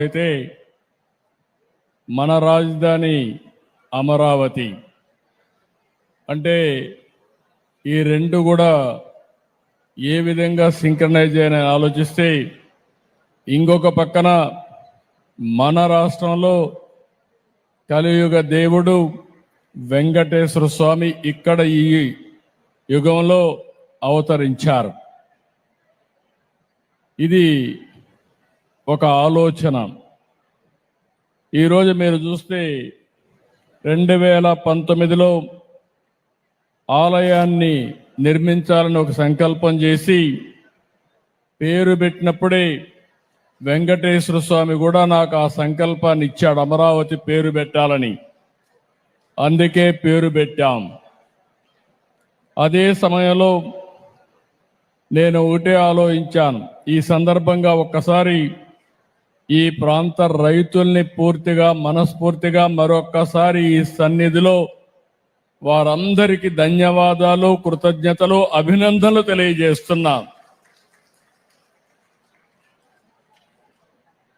అయితే మన రాజధాని అమరావతి అంటే ఈ రెండు కూడా ఏ విధంగా సింక్రనైజ్ అని ఆలోచిస్తే ఇంకొక పక్కన మన రాష్ట్రంలో కలియుగ దేవుడు వెంకటేశ్వర స్వామి ఇక్కడ ఈ యుగంలో అవతరించారు. ఇది ఒక ఆలోచన. ఈరోజు మీరు చూస్తే 2019లో ఆలయాన్ని నిర్మించాలని ఒక సంకల్పం చేసి పేరు పెట్టినప్పుడే వెంకటేశ్వర స్వామి కూడా నాకు ఆ సంకల్పాన్ని ఇచ్చాడు, అమరావతి పేరు పెట్టాలని. అందుకే పేరు పెట్టాం. అదే సమయంలో నేను ఒకటే ఆలోచించాను, ఈ సందర్భంగా ఒక్కసారి ఈ ప్రాంత రైతుల్ని పూర్తిగా మనస్ఫూర్తిగా మరొక్కసారి ఈ సన్నిధిలో వారందరికీ ధన్యవాదాలు, కృతజ్ఞతలు, అభినందనలు తెలియజేస్తున్నా.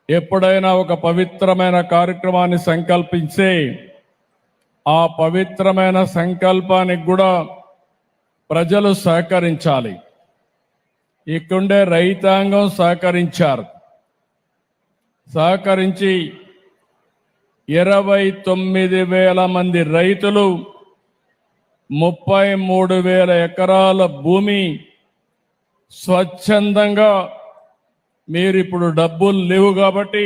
ఎప్పుడైనా ఒక పవిత్రమైన కార్యక్రమాన్ని సంకల్పించే ఆ పవిత్రమైన సంకల్పానికి కూడా ప్రజలు సహకరించాలి. ఇక్కడుండే రైతాంగం సహకరించి 29,000 మంది రైతులు 33,000 ఎకరాల భూమి స్వచ్ఛందంగా మీరు ఇప్పుడు డబ్బులు లేవు కాబట్టి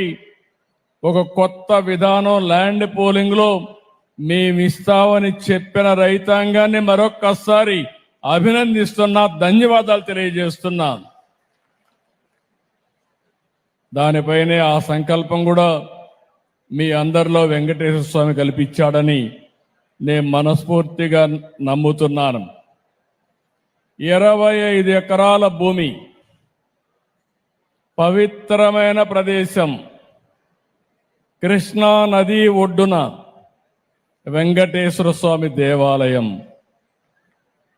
ఒక కొత్త విధానం ల్యాండ్ పోలింగ్లో మేమిస్తామని చెప్పిన రైతాంగాన్ని మరొక్కసారి అభినందిస్తున్నా, ధన్యవాదాలు తెలియజేస్తున్నా. దానిపైనే ఆ సంకల్పం కూడా మీ అందరిలో వెంకటేశ్వర స్వామి కల్పించాడని నేను మనస్ఫూర్తిగా నమ్ముతున్నాను. 25 ఎకరాల భూమి, పవిత్రమైన ప్రదేశం, కృష్ణా నది ఒడ్డున వెంకటేశ్వర స్వామి దేవాలయం.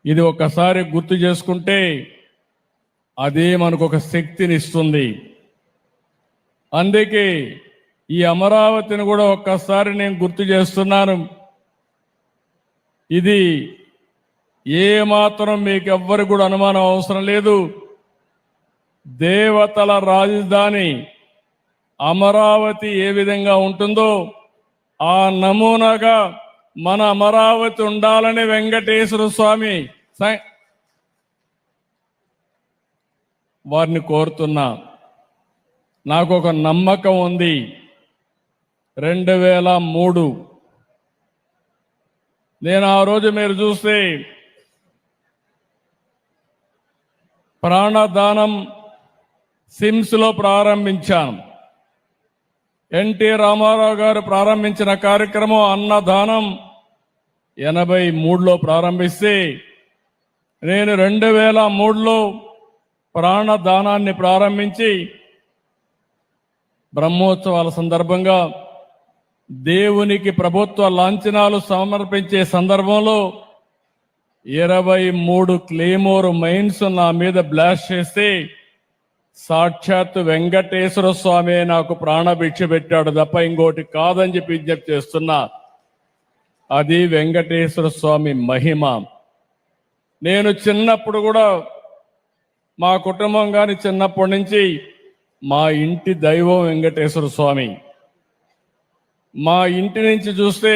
ఇది ఒకసారి గుర్తు చేసుకుంటే అదే మనకు ఒక శక్తిని ఇస్తుంది. అందుకే ఈ అమరావతిని కూడా ఒక్కసారి నేను గుర్తు చేస్తున్నాను. ఇది ఏ మాత్రం మీకు ఎవ్వరు కూడా అనుమానం అవసరం లేదు. దేవతల రాజధాని అమరావతి ఏ విధంగా ఉంటుందో ఆ నమూనాగా మన అమరావతి ఉండాలని వెంకటేశ్వర స్వామి వారిని కోరుతున్నా. నాకు ఒక నమ్మకం ఉంది. 2003 నేను ఆ రోజు మీరు చూస్తే ప్రాణదానం సిమ్స్లో ప్రారంభించాను. ఎన్టీ రామారావు గారు ప్రారంభించిన కార్యక్రమం అన్నదానం 83లో ప్రారంభిస్తే నేను 2003లో ప్రాణదానాన్ని ప్రారంభించి బ్రహ్మోత్సవాల సందర్భంగా దేవునికి ప్రభుత్వ లాంఛనాలు సమర్పించే సందర్భంలో 23 క్లేమోర్ మైన్స్ నా మీద బ్లాస్ట్ చేస్తే సాక్షాత్ వెంకటేశ్వర స్వామి నాకు ప్రాణభిక్ష పెట్టాడు తప్ప ఇంకోటి కాదని చెప్పి విజ్ఞప్తి చేస్తున్నా. అది వెంకటేశ్వర స్వామి మహిమ. నేను చిన్నప్పుడు కూడా మా కుటుంబం కానీ చిన్నప్పటి నుంచి మా ఇంటి దైవం వెంకటేశ్వర స్వామి. మా ఇంటి నుంచి చూస్తే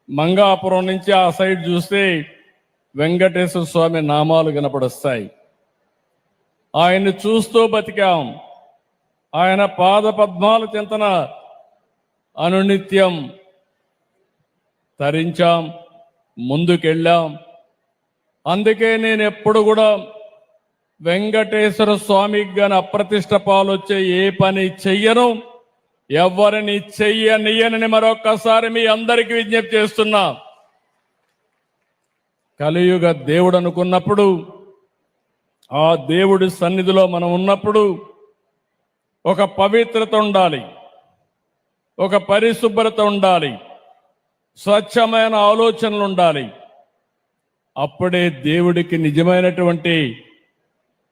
మంగాపురం నుంచి ఆ సైడ్ చూస్తే వెంకటేశ్వర స్వామి నామాలు కనపడొస్తాయి. ఆయన్ని చూస్తూ బతికాం. ఆయన పాద పద్మాల చింతన అనునిత్యం తరించాం, ముందుకెళ్ళాం. అందుకే నేను ఎప్పుడు కూడా వెంకటేశ్వర స్వామికి గాని అప్రతిష్ట పాలొచ్చే ఏ పని చెయ్యను, ఎవరిని చెయ్యనియనని మరొక్కసారి మీ అందరికీ విజ్ఞప్తి చేస్తున్నా. కలియుగ దేవుడు అనుకున్నప్పుడు, ఆ దేవుడి సన్నిధిలో మనం ఉన్నప్పుడు ఒక పవిత్రత ఉండాలి, ఒక పరిశుభ్రత ఉండాలి, స్వచ్ఛమైన ఆలోచనలు ఉండాలి. అప్పుడే దేవుడికి నిజమైనటువంటి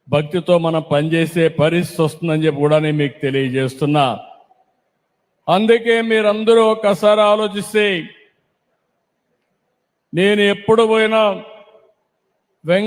భక్తితో మనం పనిచేసే పరిస్థితి వస్తుందని చెప్పి కూడా నేను మీకు తెలియజేస్తున్నా. అందుకే మీరందరూ ఒక్కసారి ఆలోచిస్తే నేను ఎప్పుడు పోయినా వెంగ